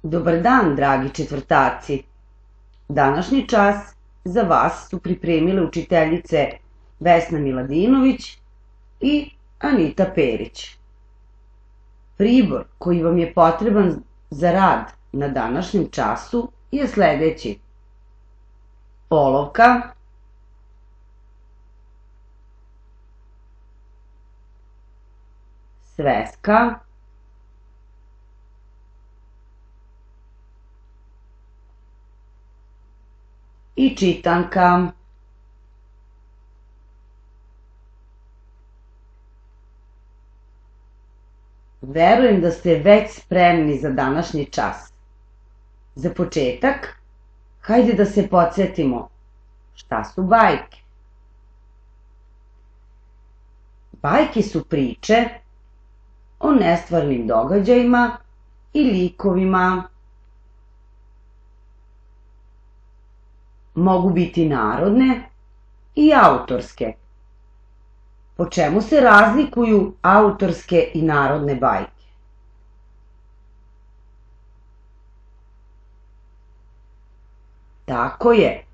Dobar dan, dragi četvrtaci. Današnji čas za vas su pripremile učiteljice Vesna Miladinović i Anita Perić. Pribor koji vam je potreban za rad na današnjem času je sledeći: olovka, sveska, i čitanka. Verujem da ste već spremni za današnji čas. Za početak, hajde da se podsjetimo šta su bajke. Bajke su priče o nestvarnim događajima i likovima. Mogu biti narodne i autorske. Po čemu se razlikuju autorske i narodne bajke? Tako je,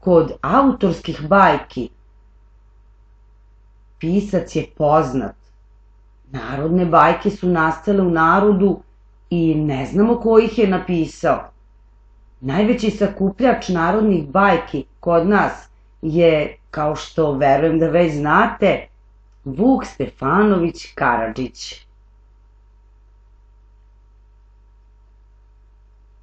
kod autorskih bajki pisac je poznat. Narodne bajke su nastale u narodu i ne znamo ko ih je napisao. Najveći sakupljač narodnih bajki kod nas je, kao što verujem da već znate, Vuk Stefanović Karadžić.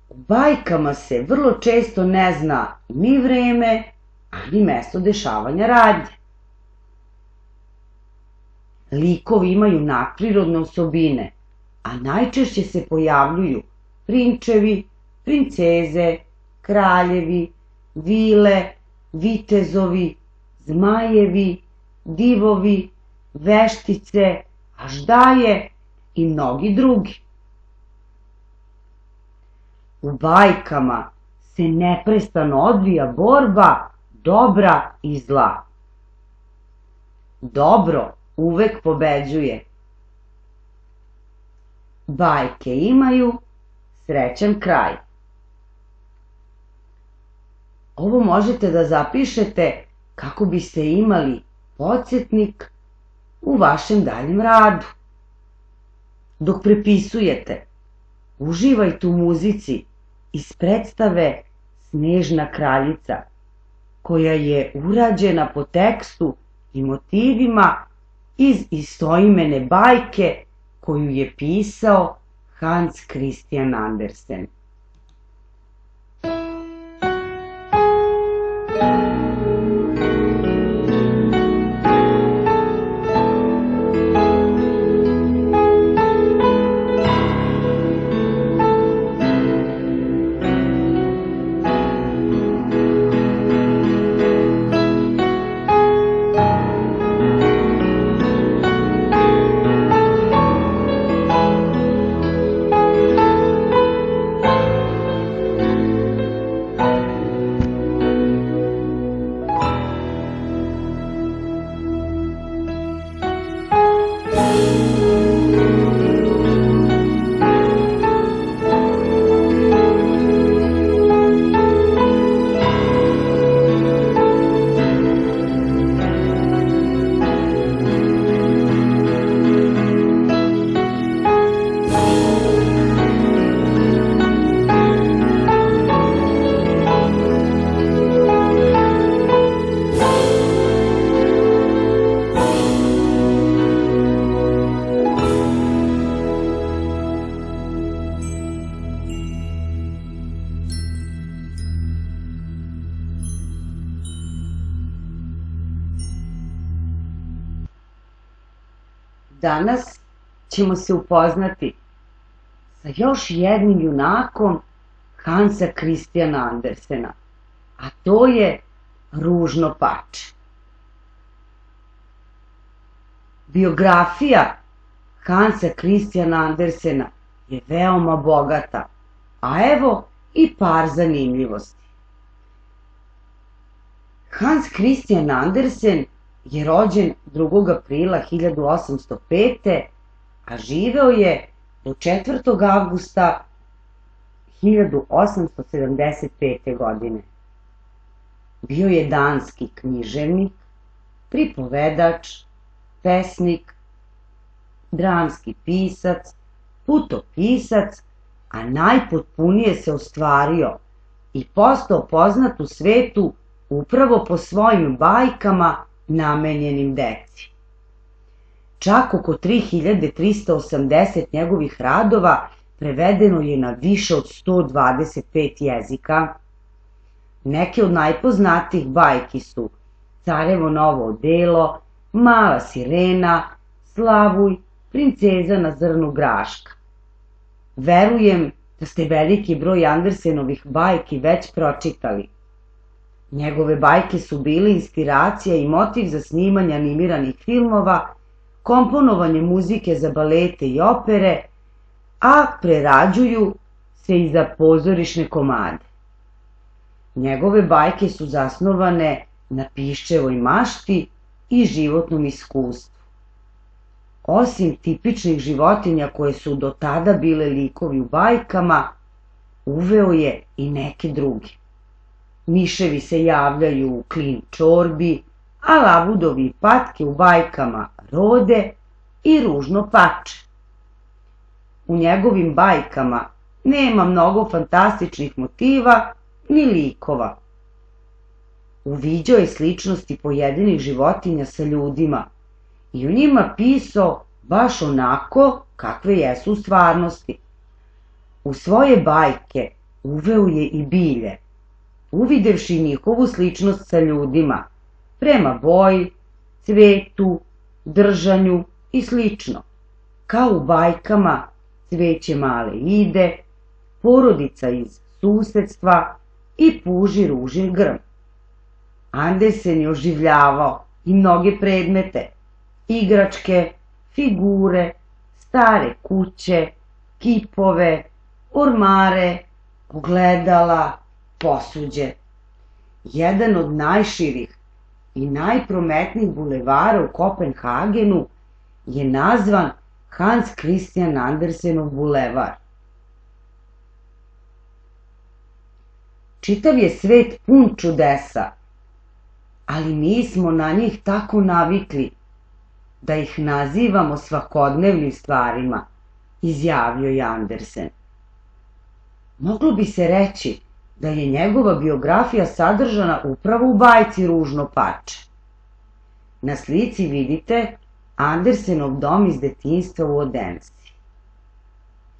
U bajkama se vrlo često ne zna ni vreme, a ni mesto dešavanja radnje. Likovi imaju nadprirodne osobine, a najčešće se pojavljuju prinčevi, princeze, kraljevi, vile, vitezovi, zmajevi, divovi, veštice, aždaje i mnogi drugi. U bajkama se neprestano odvija borba dobra i zla. Dobro uvek pobeđuje. Bajke imaju srećan kraj. Ovo možete da zapišete kako biste imali podsjetnik u vašem daljem radu. Dok prepisujete, uživajte u muzici iz predstave Snežna kraljica, koja je urađena po tekstu i motivima iz istoimene bajke koju je pisao Hans Christian Andersen. Danas ćemo se upoznati sa još jednim junakom Hansa Christiana Andersena, a to je Ružno pače. Biografija Hansa Christiana Andersena je veoma bogata, a evo i par zanimljivosti. Hans Christian Andersen je rođen 2. aprila 1805. a živeo je do 4. avgusta 1875. godine. Bio je danski književnik, pripovedač, pesnik, dramski pisac, putopisac, a najpotpunije se ostvario i postao poznat u svetu upravo po svojim bajkama namenjenim deci. Čak oko 3380 njegovih radova prevedeno je na više od 125 jezika. Neke od najpoznatijih bajki su Carevo novo odelo, Mala sirena, Slavuj, Princeza na zrnu graška. Verujem da ste veliki broj Andersenovih bajki već pročitali. Njegove bajke su bile inspiracija i motiv za snimanje animiranih filmova, komponovanje muzike za balete i opere, a prerađuju se i za pozorišne komade. Njegove bajke su zasnovane na piščevoj mašti i životnom iskustvu. Osim tipičnih životinja koje su do tada bile likovi u bajkama, uveo je i neke druge. Miševi se javljaju u Klin čorbi, a labudovi i patke u bajkama Rode i Ružno pače. U njegovim bajkama nema mnogo fantastičnih motiva ni likova. Uviđao je sličnosti pojedinih životinja sa ljudima i u njima pisao baš onako kakve jesu u stvarnosti. U svoje bajke uveo je i bilje, uvidevši njihovu sličnost sa ljudima, prema boji, cvetu, držanju i slično, kao u bajkama Cveće male ide, Porodica iz susedstva i Puži ružin grm. Andersen je oživljavao i mnoge predmete, igračke, figure, stare kuće, kipove, ormare, ogledala, posuđe. Jedan od najširih i najprometnijih bulevara u Kopenhagenu je nazvan Hans Christian Andersenov bulevar. Čitav je svet pun čudesa, ali mi smo na njih tako navikli da ih nazivamo svakodnevnim stvarima, izjavio je Andersen. Moglo bi se reći da je njegova biografija sadržana upravo u bajci Ružno pače. Na slici vidite Andersenov dom iz detinjstva u Odensi.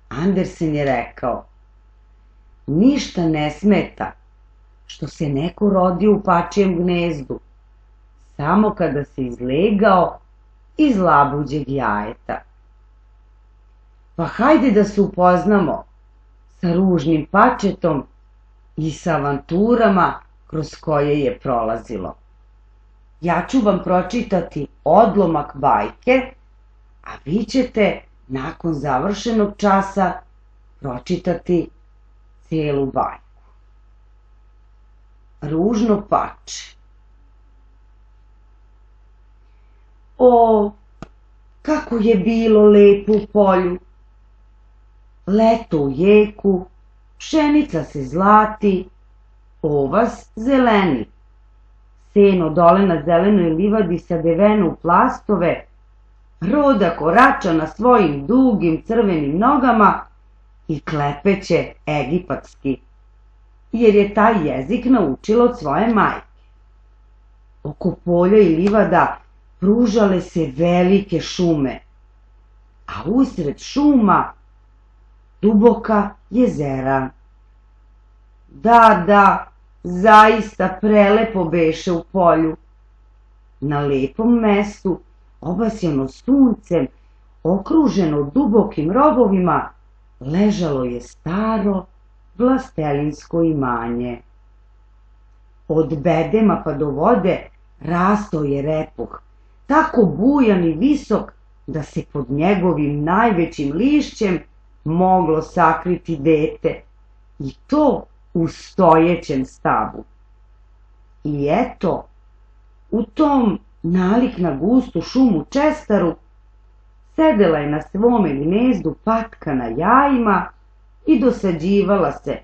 Andersen je rekao: ništa ne smeta što se neko rodio u pačijem gnezdu, samo kada se izlegao iz labuđeg jajeta. Pa hajde da se upoznamo sa Ružnim pačetom i sa avanturama kroz koje je prolazilo. Ja ću vam pročitati odlomak bajke, a vi ćete nakon završenog časa pročitati celu bajku. Ružno pače. O, kako je bilo lepo u polju! Leto u jeku, pšenica se zlati, ovas zeleni. Seno dole na zelenoj livadi sadeveno u plastove, Roda korača na svojim dugim crvenim nogama i klepeće egipatski, jer je taj jezik naučila od svoje majke. Oko polja i livada pružale se velike šume, a usred šuma duboka jezera. Da, zaista prelepo beše u polju. Na lepom mestu, obasjano suncem, okruženo dubokim rovovima, ležalo je staro vlastelinsko imanje. Od bedema pa do vode rastao je repuh, tako bujan i visok da se pod njegovim najvećim lišćem moglo sakriti dete, i to u stojećem stavu. I eto, u tom nalik na gustu šumu čestaru sedela je na svome gnezdu patka na jajima i dosađivala se,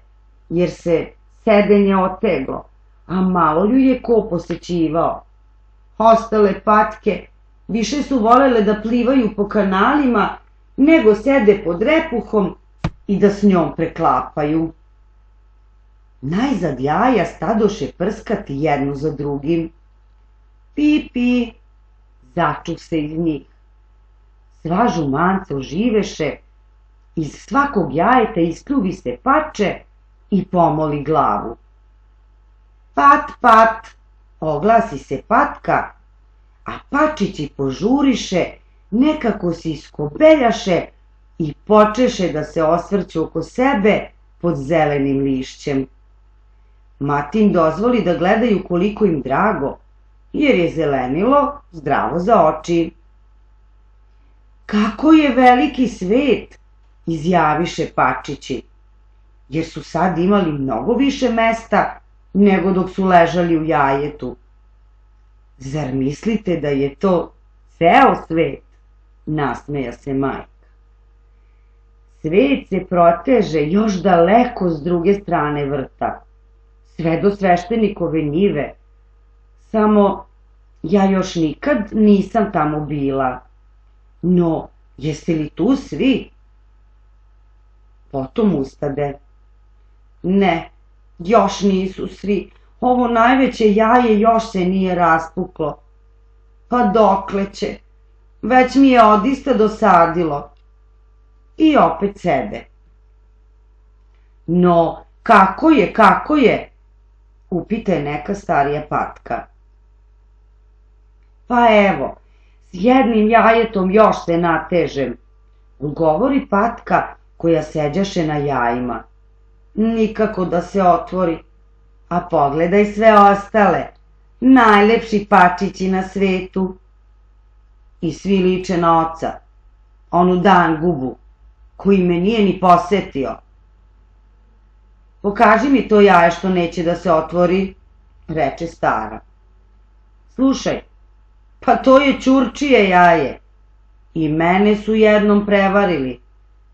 jer se sedenje oteglo, a malo ju je ko posećivao. Ostale patke više su volele da plivaju po kanalima, nego sede pod repuhom i da s njom preklapaju. Najzad jaja stadoše prskati jedno za drugim. Pi, pi, začuh se iz njih. Sva žumance oživeše, iz svakog jajeta iskljuvi se pače i pomoli glavu. Pat, pat, oglasi se patka, a pačići požuriše, nekako se iskobeljaše i počeše da se osvrću oko sebe pod zelenim lišćem. Mati im dozvoli da gledaju koliko im drago, jer je zelenilo zdravo za oči. Kako je veliki svet, izjaviše pačići, jer su sad imali mnogo više mesta nego dok su ležali u jajetu. Zar mislite da je to ceo svet? Nasmeja se majka. Svet se proteže još daleko s druge strane vrta, sve do sveštenikove njive. Samo ja još nikad nisam tamo bila. No, jeste li tu svi? Potom ustade. Ne, još nisu svi. Ovo najveće jaje još se nije raspuklo. Pa dokle će? Već mi je odista dosadilo. I opet sede. No, kako je? Upita je neka starija patka. Pa evo, s jednim jajetom još se natežem, odgovori patka koja seđaše na jajima. Nikako da se otvori, a pogledaj sve ostale, najlepši pačići na svetu. I svi liče na oca, onu Dan Gubu, koji me nije ni posetio. Pokaži mi to jaje što neće da se otvori, reče stara. Slušaj, pa to je ćurčije jaje. I mene su jednom prevarili,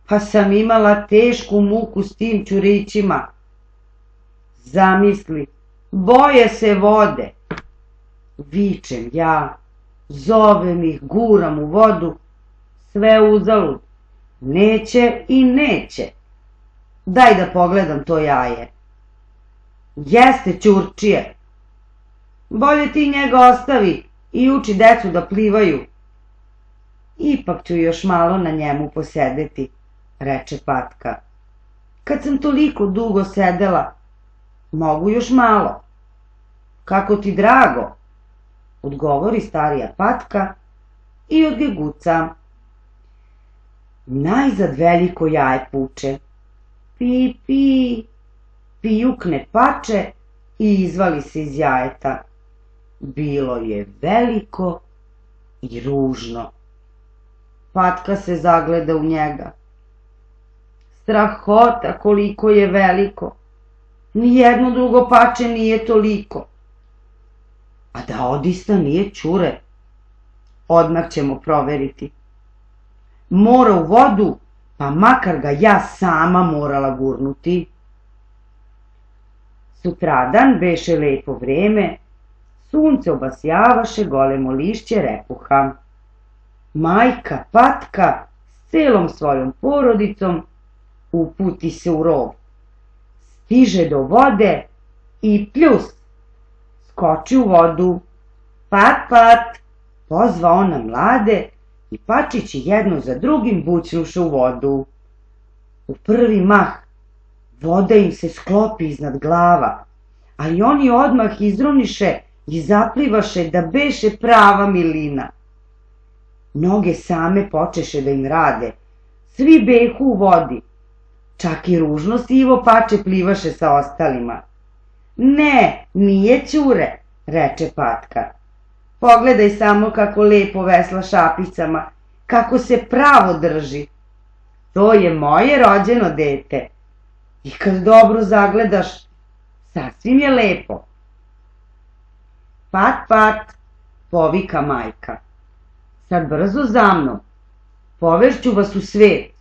pa sam imala tešku muku s tim ćurićima. Zamisli, boje se vode. Vičem ja, zovem ih, guram u vodu, sve uzalud. Neće i neće. Daj da pogledam to jaje. Jeste ćurčije. Bolje ti njega ostavi i uči decu da plivaju. Ipak ću još malo na njemu posedeti, reče patka. Kad sam toliko dugo sedela, mogu još malo. Kako ti drago, odgovori starija patka i odgeguca. Najzad veliko jaje puče. Pi, pi, pijukne pače i izvali se iz jajeta. Bilo je veliko i ružno. Patka se zagleda u njega. Strahota koliko je veliko. Nijedno drugo pače nije toliko. A da odista nije ćure, odmah ćemo proveriti. Mora u vodu, pa makar ga ja sama morala gurnuti. Sutradan beše lepo vreme, sunce obasjavaše golemo lišće repuha. Majka patka s celom svojom porodicom uputi se u rov. Stiže do vode i pljus, skoči u vodu. Pat, pat, pozva ona mlade i pačići jedno za drugim bućnuše u vodu. U prvi mah voda im se sklopi iznad glava, ali oni odmah izroniše i zaplivaše da beše prava milina. Noge same počeše da im rade, svi behu u vodi, čak i ružno sivo pače plivaše sa ostalima. Ne, nije ćure, reče patka. Pogledaj samo kako lepo vesla šapicama, kako se pravo drži. To je moje rođeno dete. I kad dobro zagledaš, sasvim je lepo. Pat, pat, povika majka. Sad brzo za mnom, povešću vas u svet.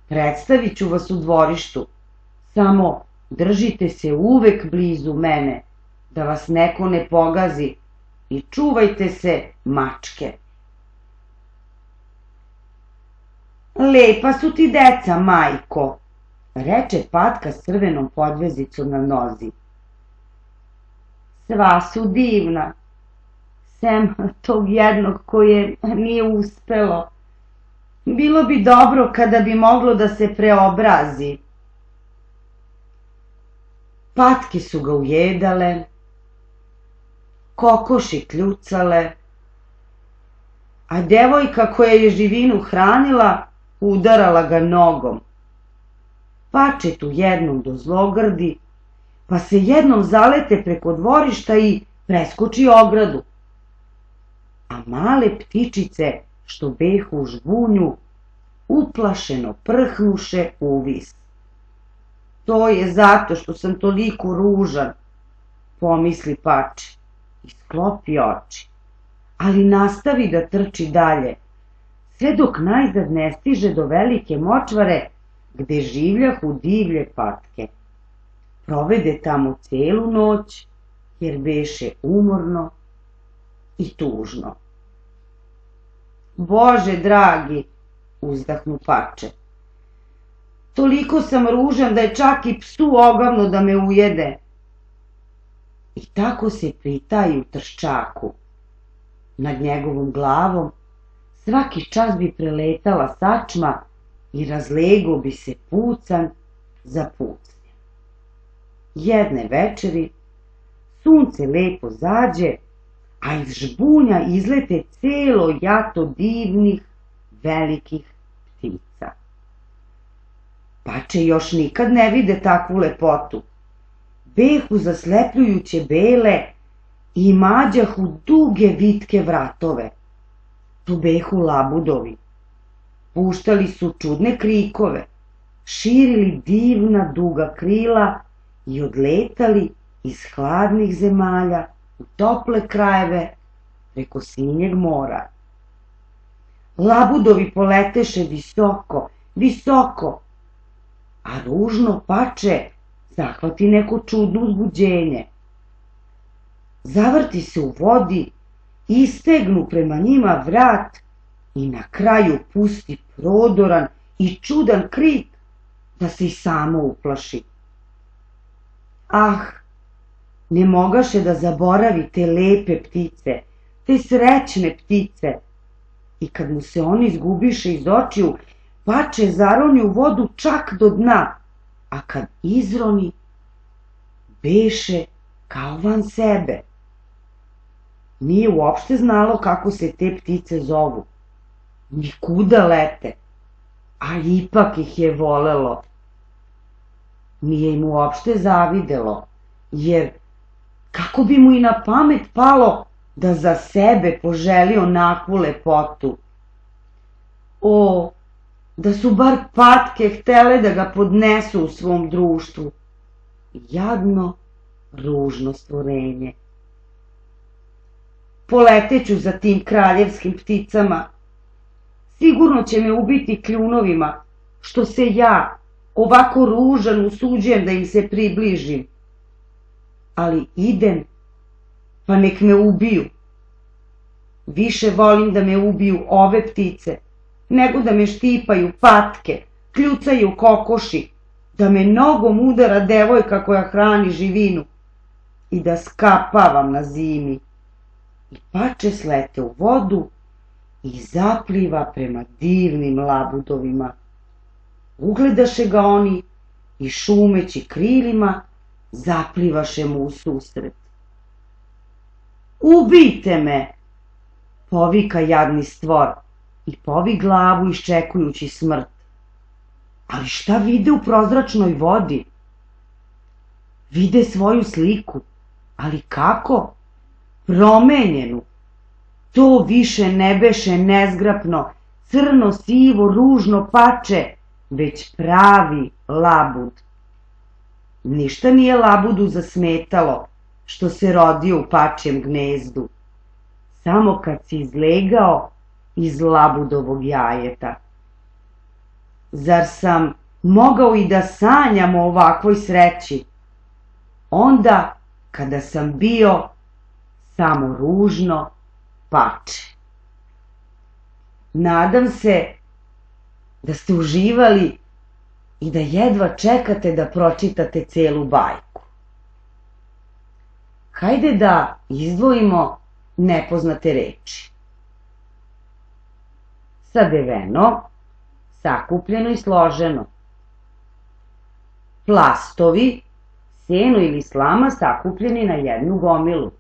Predstavit ću vas u dvorištu, samo držite se uvek blizu mene, da vas neko ne pogazi i čuvajte se mačke. Lepa su ti deca, majko, reče Patka s crvenom podvezicom na nozi. Sva su divna, sem tog jednog koje nije uspelo. Bilo bi dobro kada bi moglo da se preobrazi. Patke su ga ujedale, kokoši kljucale, a devojka koja je živinu hranila udarala ga nogom. Pačetu jednom dozlogrdi, pa se jednom zalete preko dvorišta i preskoči ogradu. A male ptičice što behu u žbunju uplašeno prhnuše uvis. To je zato što sam toliko ružan, pomisli Pače i sklopi oči, ali nastavi da trči dalje, sve dok najzad ne stiže do velike močvare gde življahu divlje patke. Provede tamo celu noć, jer beše umorno i tužno. Bože dragi, uzdahnu Pače, toliko sam ružan da je čak i psu ogavno da me ujede. I tako se pritaji u trščaku. Nad njegovom glavom svaki čas bi preletala sačma i razlego bi se pucanj za pucnjem. Jedne večeri sunce lepo zađe, a iz žbunja izlete celo jato divnih, velikih ptica. Pače još nikad ne vide takvu lepotu. Behu zaslepljujuće bele i mađahu duge vitke vratove. To behu labudovi. Puštali su čudne krikove, širili divna duga krila i odletali iz hladnih zemalja u tople krajeve preko sinjeg mora. Labudovi poleteše visoko, visoko, a ružno Pače zahvati neko čudno uzbuđenje. Zavrti se u vodi, istegnu prema njima vrat i na kraju pusti prodoran i čudan krik da se i samo uplaši. Ah, ne mogaše da zaboravi te lepe ptice, te srećne ptice. I kad mu se oni izgubiše iz očiju, Pače zaroni u vodu čak do dna, a kad izroni, beše kao van sebe. Nije uopšte znalo kako se te ptice zovu, ni kuda lete, a ipak ih je volelo. Nije im uopšte zavidelo, jer kako bi mu i na pamet palo da za sebe poželi onakvu lepotu. O, da su bar patke htele da ga podnesu u svom društvu. Jadno, ružno stvorenje. Poleteću za tim kraljevskim pticama. Sigurno će me ubiti kljunovima, što se ja, ovako ružan, usuđujem da im se približim. Ali idem, pa nek me ubiju. Više volim da me ubiju ove ptice, nego da me štipaju patke, kljucaju kokoši, da me nogom udara devojka koja hrani živinu i da skapavam na zimi. I Pače slete u vodu i zapliva prema divnim labudovima. Ugledaše ga oni i šumeći krilima zaplivaše mu u susret. Ubijte me, povika jadni stvor i povi glavu iščekujući smrt. Ali šta vide u prozračnoj vodi? Vide svoju sliku, ali kako? Promenjenu. To više ne beše nezgrapno, crno, sivo, ružno Pače, već pravi labud. Ništa nije labudu zasmetalo što se rodio u Pačjem gnezdu, samo kad se izlegao iz labudovog jajeta. Zar sam mogao i da sanjam o ovakvoj sreći, onda kada sam bio samo ružno pače. Nadam se da ste uživali i da jedva čekate da pročitate celu bajku. Hajde da izdvojimo nepoznate reči. Sadeveno, sakupljeno i složeno. Plastovi, seno ili slama sakupljeni na jednu gomilu.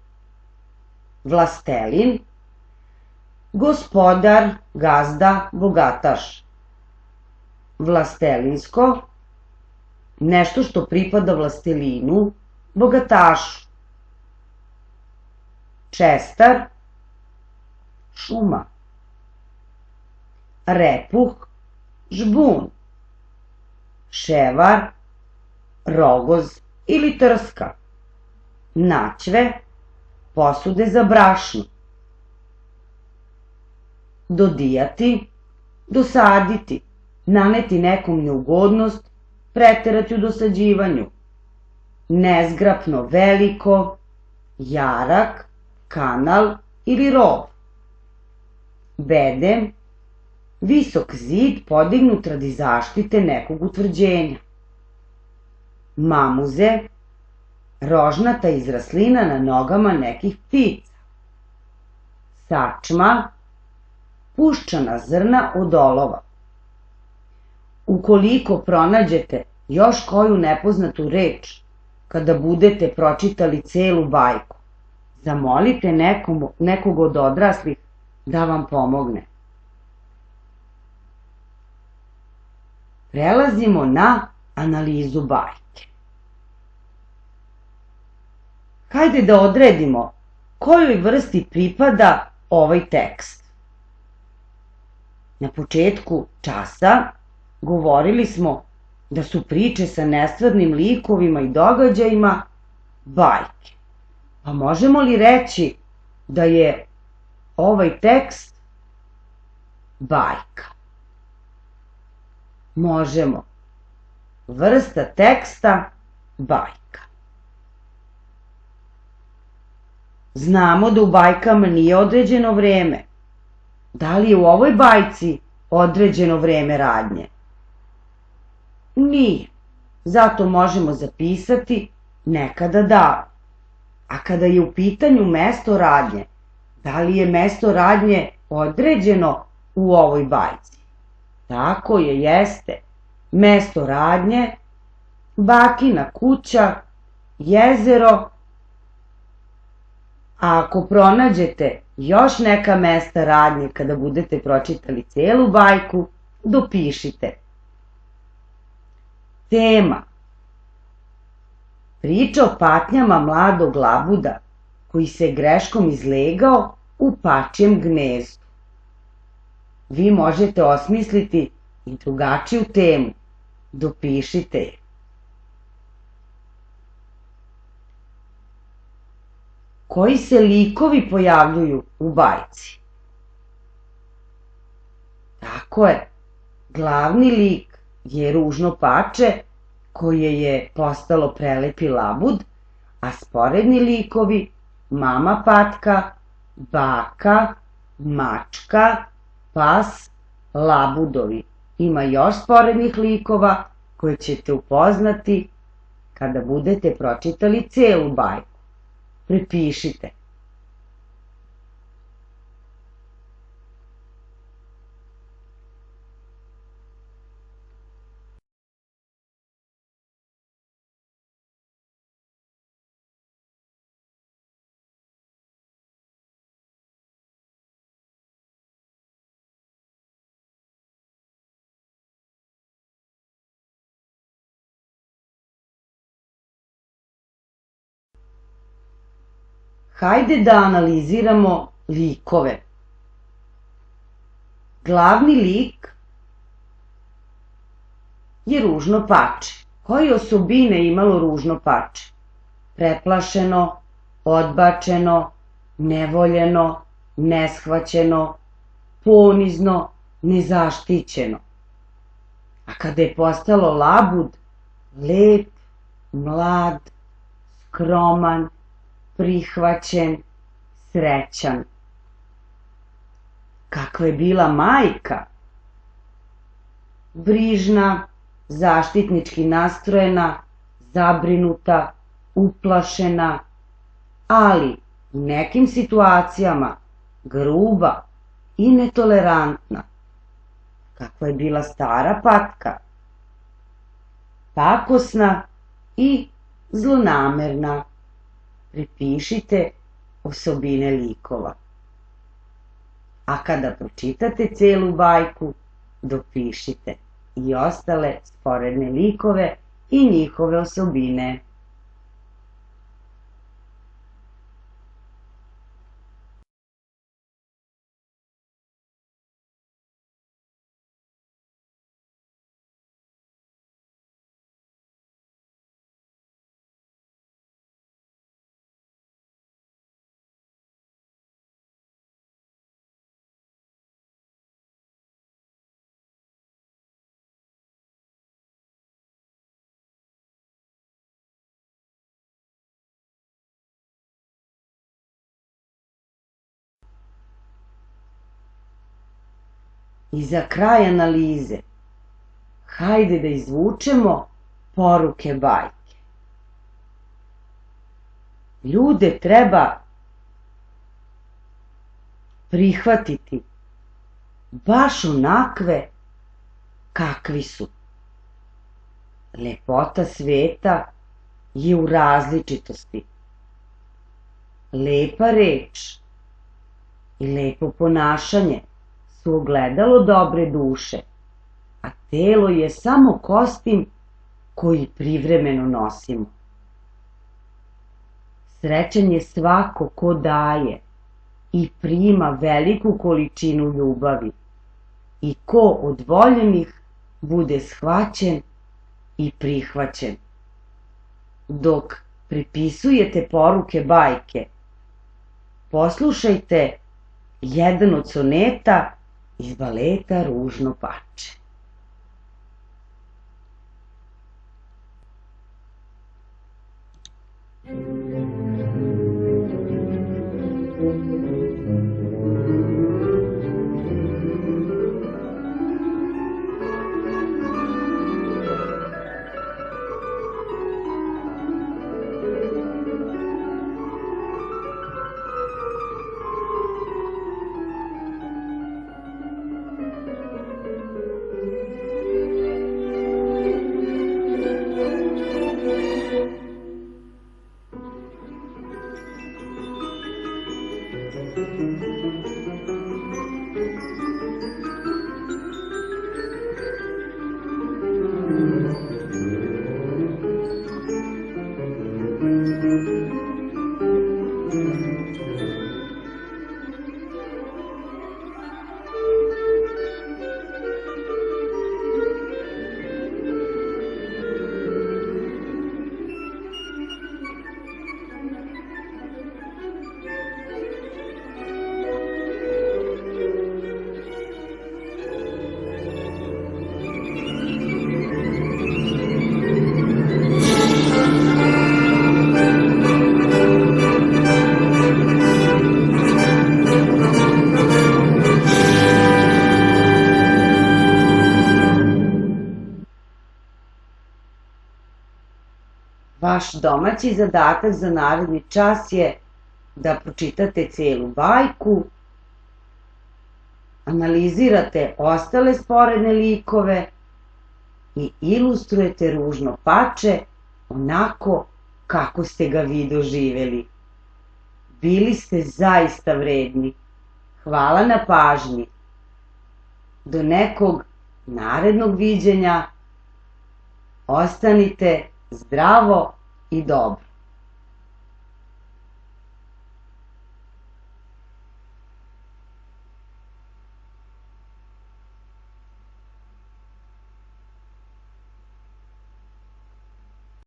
Vlastelin, gospodar, gazda, bogataš. Vlastelinsko, nešto što pripada vlastelinu, bogatašu. Čestar, šuma. Repuh, žbun. Ševar, rogoz ili trska. Načve, posude za brašno. Dodijati, dosaditi, naneti nekom neugodnost, preterati u dosađivanju. Nezgrapno veliko, jarak, kanal ili rov. Bedem, visok zid podignut radi zaštite nekog utvrđenja. Mamuze, rožnata izraslina na nogama nekih ptica. Sačma, puščana zrna od olova. Ukoliko pronađete još koju nepoznatu reč kada budete pročitali celu bajku, zamolite nekog od odraslih da vam pomogne. Prelazimo na analizu bajke. Hajde da odredimo kojoj vrsti pripada ovaj tekst. Na početku časa govorili smo da su priče sa nestvarnim likovima i događajima bajke. Pa možemo li reći da je ovaj tekst bajka? Možemo. Vrsta teksta bajka. Znamo da u bajkama nije određeno vreme. Da li je u ovoj bajci određeno vreme radnje? Nije. Zato možemo zapisati nekada davno. A kada je u pitanju mesto radnje, da li je mesto radnje određeno u ovoj bajci? Tako je, jeste. Mesto radnje, bakina kuća, jezero. A ako pronađete još neka mesta radnje kada budete pročitali celu bajku, dopišite. Tema. Priča o patnjama mladog labuda koji se greškom izlegao u pačijem gnezdu. Vi možete osmisliti i drugačiju temu. Dopišite je. Koji se likovi pojavljuju u bajci? Tako je, glavni lik je ružno pače koje je postalo prelepi labud, a sporedni likovi mama patka, baka, mačka, pas, labudovi. Ima još sporednih likova koje ćete upoznati kada budete pročitali celu bajku. Prepišite. Hajde da analiziramo likove. Glavni lik je ružno pače. Koje osobine je imalo ružno pače? Preplašeno, odbačeno, nevoljeno, neshvaćeno, ponizno, nezaštićeno. a kada je postalo labud, lep, mlad, skroman, prihvaćen, srećan. Kakva je bila majka? Brižna, zaštitnički nastrojena, zabrinuta, uplašena, ali u nekim situacijama gruba i netolerantna. Kakva je bila stara patka? Pakosna i zlonamerna. Pripišite osobine likova. A kada pročitate celu bajku, dopišite i ostale sporedne likove i njihove osobine. I za kraj analize, hajde da izvučemo poruke bajke. Ljude treba prihvatiti baš onakve kakvi su. Lepota sveta je u različitosti. Lepa reč i lepo ponašanje su ogledalo dobre duše, a telo je samo kostim koji privremeno nosimo. Srećan je svako ko daje i prima veliku količinu ljubavi i ko od voljenih bude shvaćen i prihvaćen. Dok pripisujete poruke bajke, poslušajte jedan od soneta iz baleta Ružno pače. Vaš domaći zadatak za naredni čas je da pročitate celu bajku, analizirate ostale sporedne likove i ilustrujete Ružno pače onako kako ste ga vi doživeli. Bili ste zaista vredni. Hvala na pažnji. Do nekog narednog viđenja. Ostanite zdravo i dobro.